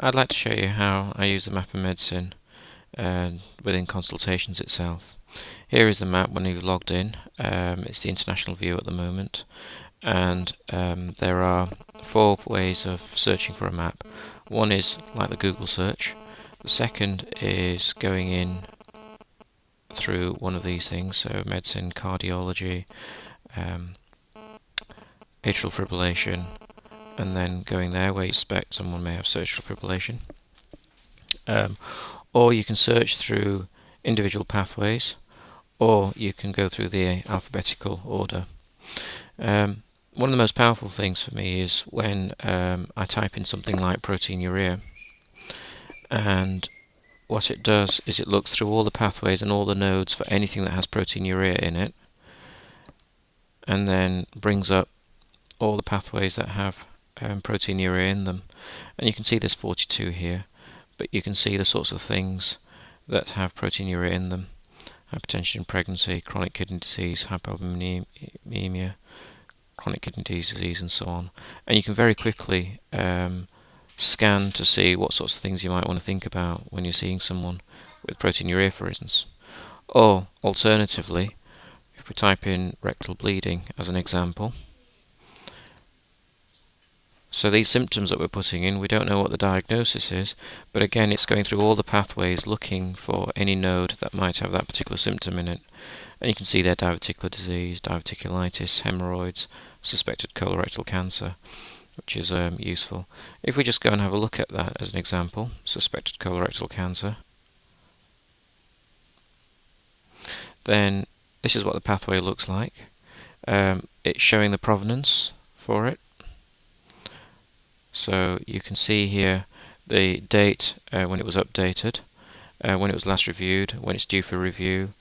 I'd like to show you how I use the map of medicine within consultations itself. Here is the map when you've logged in. It's the international view at the moment, and there are four ways of searching for a map. One is like the Google search. The second is going in through one of these things, so medicine, cardiology, um, atrial fibrillation, and then going there where you suspect someone may have atrial fibrillation. Or you can search through individual pathways, or you can go through the alphabetical order. One of the most powerful things for me is when I type in something like proteinuria, and what it does is it looks through all the pathways and all the nodes for anything that has proteinuria in it, and then brings up all the pathways that have proteinuria in them. And you can see there's 42 here, but you can see the sorts of things that have proteinuria in them: hypertension in pregnancy, chronic kidney disease, hypovolemia, chronic kidney disease, and so on. And you can very quickly scan to see what sorts of things you might want to think about when you're seeing someone with proteinuria, for instance. Or alternatively, if we type in rectal bleeding as an example, so these symptoms that we're putting in, we don't know what the diagnosis is, but again it's going through all the pathways looking for any node that might have that particular symptom in it. And you can see there diverticular disease, diverticulitis, hemorrhoids, suspected colorectal cancer, which is useful. If we just go and have a look at that as an example, suspected colorectal cancer, then this is what the pathway looks like. It's showing the provenance for it. So you can see here the date when it was updated, when it was last reviewed, when it's due for review,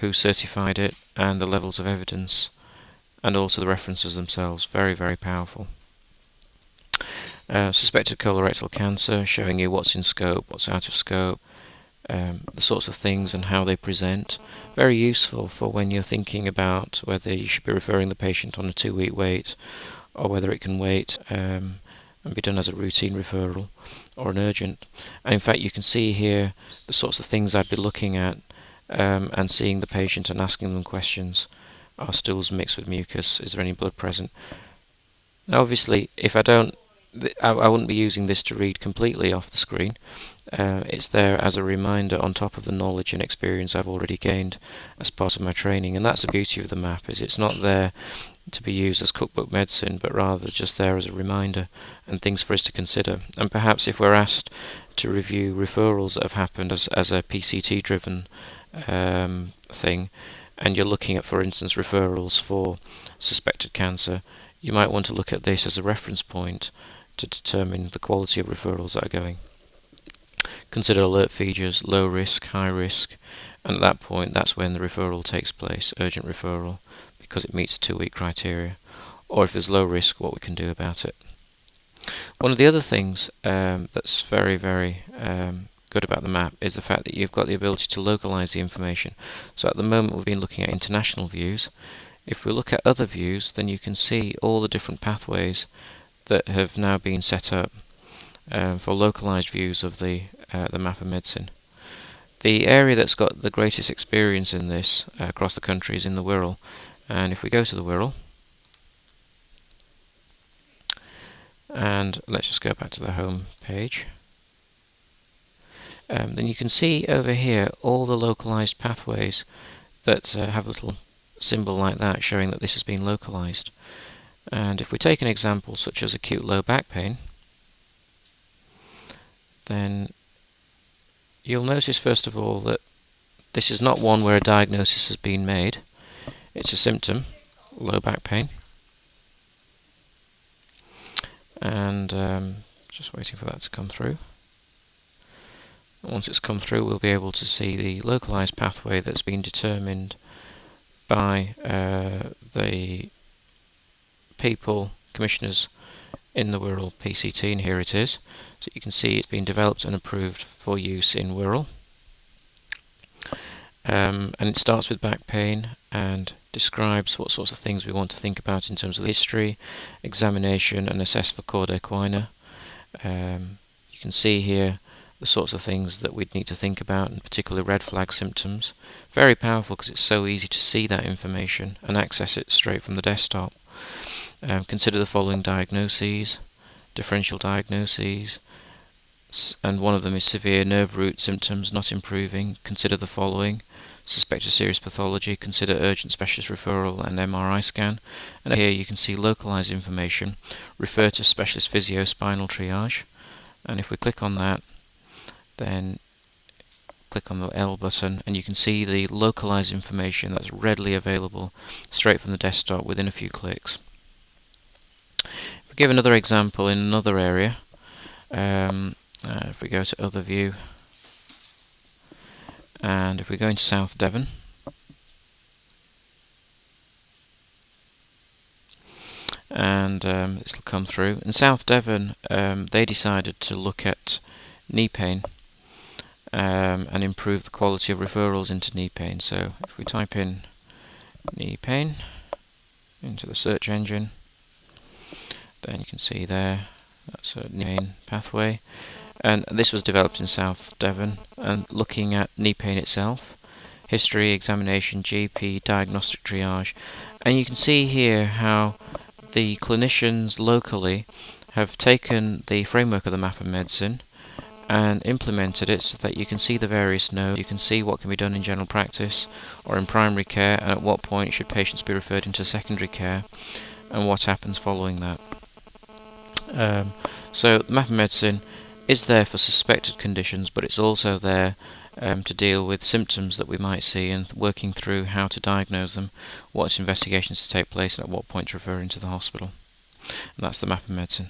who certified it, and the levels of evidence, and also the references themselves. Very, very powerful. Suspected colorectal cancer, showing you what's in scope, what's out of scope, the sorts of things and how they present. Very useful for when you're thinking about whether you should be referring the patient on a 2-week wait, or whether it can wait and be done as a routine referral or an urgent. And in fact you can see here the sorts of things I'd be looking at and seeing the patient and asking them questions. Are stools mixed with mucus? Is there any blood present? Now obviously if I wouldn't be using this to read completely off the screen. It's there as a reminder on top of the knowledge and experience I've already gained as part of my training, and that's the beauty of the map, is it's not there to be used as cookbook medicine, but rather just there as a reminder and things for us to consider. And perhaps if we're asked to review referrals that have happened as a PCT driven thing, and you're looking at, for instance, referrals for suspected cancer, you might want to look at this as a reference point to determine the quality of referrals that are going. Consider alert features, low risk, high risk, and at that point that's when the referral takes place, urgent referral, because it meets the 2-week criteria. Or if there's low risk, what we can do about it. One of the other things that's very, very good about the map is the fact that you've got the ability to localize the information. So at the moment we've been looking at international views. If we look at other views, then you can see all the different pathways that have now been set up for localized views of the map of medicine. The area that's got the greatest experience in this across the country is in the Wirral, and if we go to the Wirral, and let's just go back to the home page, then you can see over here all the localized pathways that have a little symbol like that showing that this has been localized. And if we take an example such as acute low back pain, then you'll notice first of all that this is not one where a diagnosis has been made. It's a symptom, low back pain, and just waiting for that to come through. Once it's come through, we'll be able to see the localized pathway that's been determined by the people, commissioners in the Wirral PCT, and here it is. So you can see it's been developed and approved for use in Wirral. And it starts with back pain and describes what sorts of things we want to think about in terms of history, examination, and assess for cauda equina. You can can see here the sorts of things that we'd need to think about, and particularly red flag symptoms. Very powerful because it's so easy to see that information and access it straight from the desktop. Consider the following diagnoses, differential diagnoses, and one of them is severe nerve root symptoms not improving. Consider the following: suspected serious pathology, consider urgent specialist referral and MRI scan. And here you can see localized information, refer to specialist physio-spinal triage. And if we click on that, then click on the L button, and you can see the localized information that's readily available straight from the desktop within a few clicks. If we give another example in another area, if we go to other view, and if we go into South Devon, and this will come through. In South Devon, they decided to look at knee pain and improve the quality of referrals into knee pain. So if we type in knee pain into the search engine, then you can see there that's a knee pain pathway. And this was developed in South Devon, and looking at knee pain itself, history, examination, GP, diagnostic triage. And you can see here how the clinicians locally have taken the framework of the map of medicine and implemented it so that you can see the various nodes, you can see what can be done in general practice or in primary care, and at what point should patients be referred into secondary care, and what happens following that. So the map of medicine is there for suspected conditions, but it's also there to deal with symptoms that we might see and working through how to diagnose them, what investigations to take place, and at what point to refer into the hospital. And that's the map of medicine.